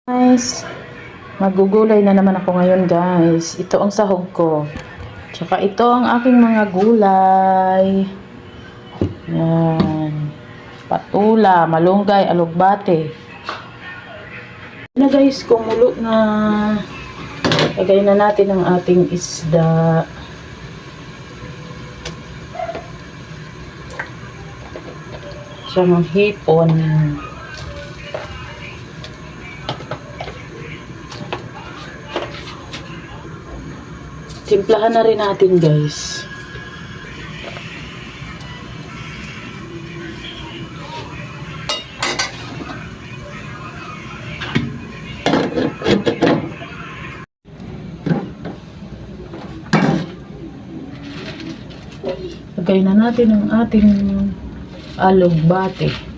Guys, magugulay na naman ako ngayon guys. Ito ang sahog ko. Tsaka ito ang aking mga gulay. Yan. Patula, malunggay, alugbate. Na guys, kumulo na. Lagay na natin ang ating isda. Siyang hipon. Timplahan na rin natin guys. Lagay na natin ang ating alugbate.